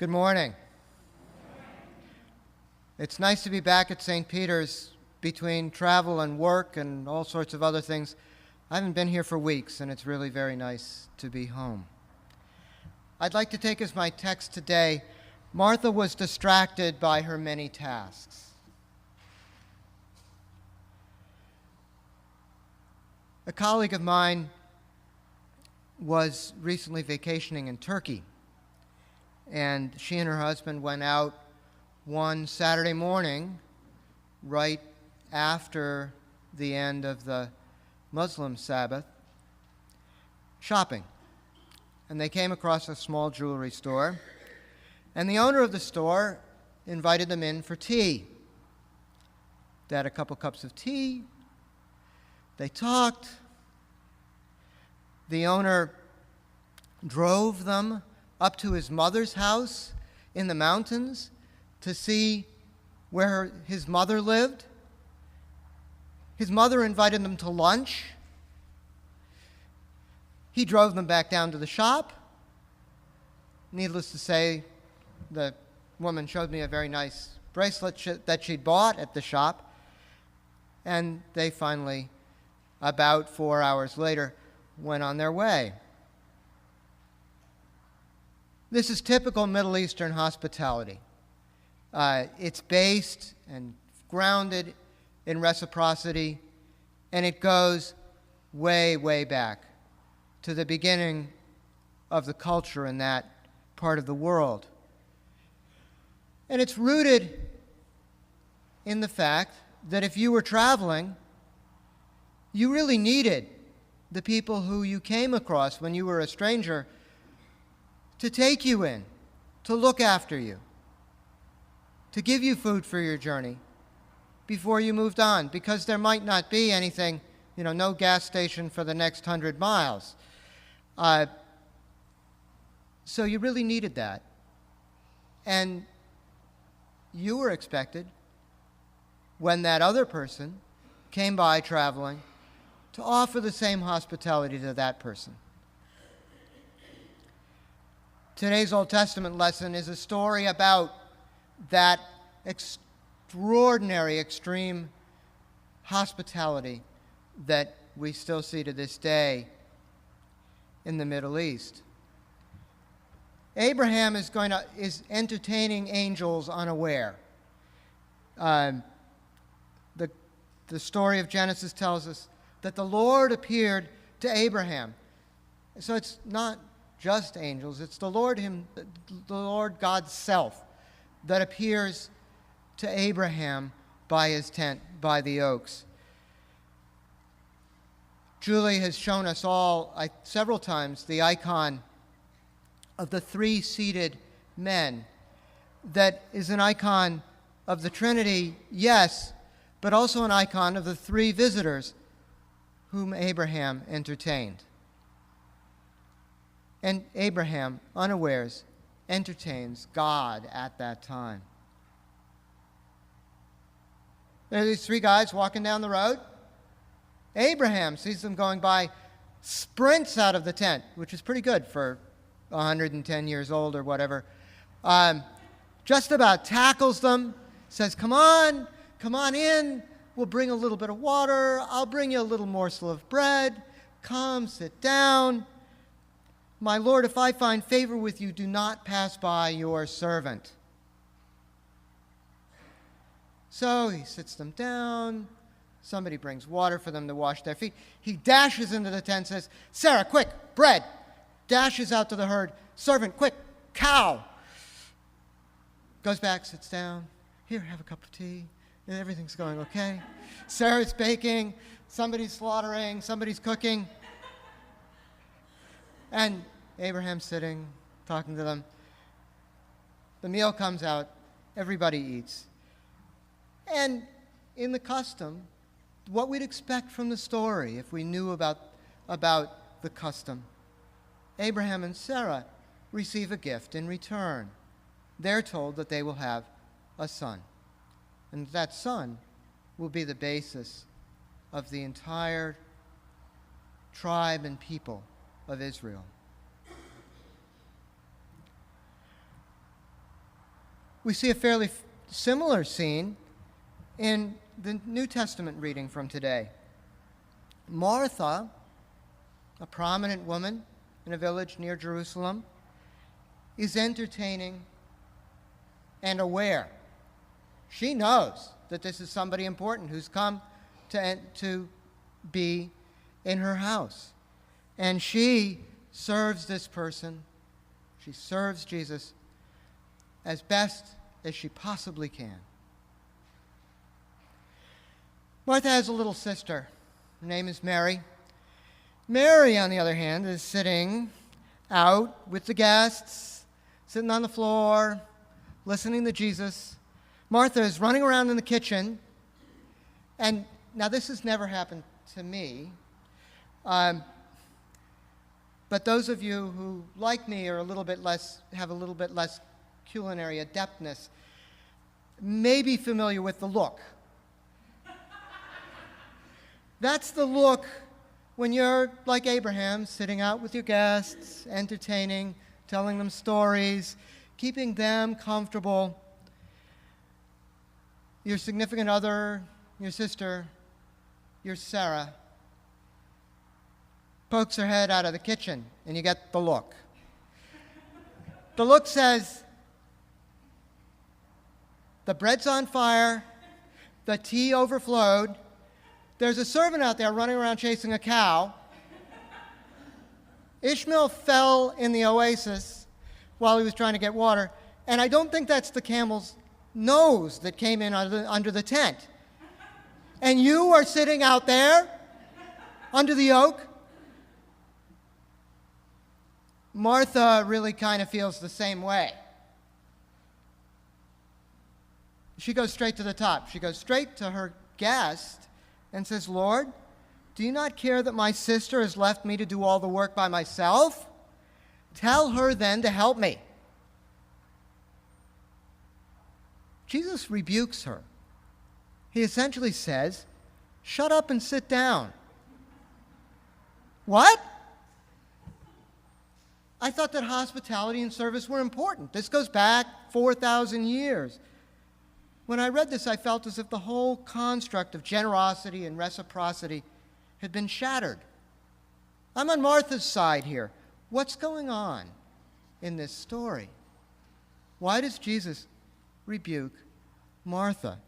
Good morning. It's nice to be back at St. Peter's between travel and work and all sorts of other things. I haven't been here for weeks, and it's really very nice to be home. I'd like to take as my text today, Martha was distracted by her many tasks. A colleague of mine was recently vacationing in Turkey, and she and her husband went out one Saturday morning right after the end of the Muslim Sabbath shopping. And they came across a small jewelry store, and the owner of the store invited them in for tea. They had a couple cups of tea. They talked. The owner drove them up to his mother's house in the mountains to see where his mother lived. His mother invited them to lunch. He drove them back down to the shop. Needless to say, the woman showed me a very nice bracelet that she'd bought at the shop, and they finally, about 4 hours later, went on their way. This is typical Middle Eastern hospitality. It's based and grounded in reciprocity, and it goes way, way back to the beginning of the culture in that part of the world. And it's rooted in the fact that if you were traveling, you really needed the people who you came across when you were a stranger to take you in, to look after you, to give you food for your journey before you moved on, because there might not be anything, no gas station for the next 100 miles. So you really needed that. And you were expected, when that other person came by traveling, to offer the same hospitality to that person. Today's Old Testament lesson is a story about that extraordinary, extreme hospitality that we still see to this day in the Middle East. Abraham is entertaining angels unaware. The story of Genesis tells us that the Lord appeared to Abraham. So it's not just angels, it's the Lord God's self that appears to Abraham by his tent, by the oaks. Julie has shown us all several times the icon of the three seated men. That is an icon of the Trinity, yes, but also an icon of the three visitors whom Abraham entertained. And Abraham, unawares, entertains God at that time. There are these three guys walking down the road. Abraham sees them going by, sprints out of the tent, which is pretty good for 110 years old or whatever. Just about tackles them, says, come on in. We'll bring a little bit of water. I'll bring you a little morsel of bread. Come, sit down. My Lord, if I find favor with you, do not pass by your servant. So he sits them down. Somebody brings water for them to wash their feet. He dashes into the tent and says, Sarah, quick, bread. Dashes out to the herd. Servant, quick, cow. Goes back, sits down. Here, have a cup of tea. And everything's going okay. Sarah's baking. Somebody's slaughtering. Somebody's cooking. And Abraham's sitting, talking to them. The meal comes out. Everybody eats. And in the custom, what we'd expect from the story if we knew about the custom, Abraham and Sarah receive a gift in return. They're told that they will have a son. And that son will be the basis of the entire tribe and people of Israel. We see a fairly similar scene in the New Testament reading from today. Martha, a prominent woman in a village near Jerusalem, is entertaining and aware. She knows that this is somebody important who's come to be in her house. And she serves this person, she serves Jesus as best as she possibly can. Martha has a little sister. Her name is Mary. Mary, on the other hand, is sitting out with the guests, sitting on the floor, listening to Jesus. Martha is running around in the kitchen. And now this has never happened to me. But those of you who, like me, have a little bit less culinary adeptness may be familiar with the look. That's the look when you're like Abraham, sitting out with your guests, entertaining, telling them stories, keeping them comfortable. Your significant other, your sister, your Sarah, pokes her head out of the kitchen, and you get the look. The look says, the bread's on fire, the tea overflowed, there's a servant out there running around chasing a cow. Ishmael fell in the oasis while he was trying to get water, and I don't think that's the camel's nose that came in under the tent. And you are sitting out there under the oak. Martha really kind of feels the same way. She goes straight to the top. She goes straight to her guest and says, Lord, do you not care that my sister has left me to do all the work by myself? Tell her then to help me. Jesus rebukes her. He essentially says, shut up and sit down. What? I thought that hospitality and service were important. This goes back 4,000 years. When I read this, I felt as if the whole construct of generosity and reciprocity had been shattered. I'm on Martha's side here. What's going on in this story? Why does Jesus rebuke Martha?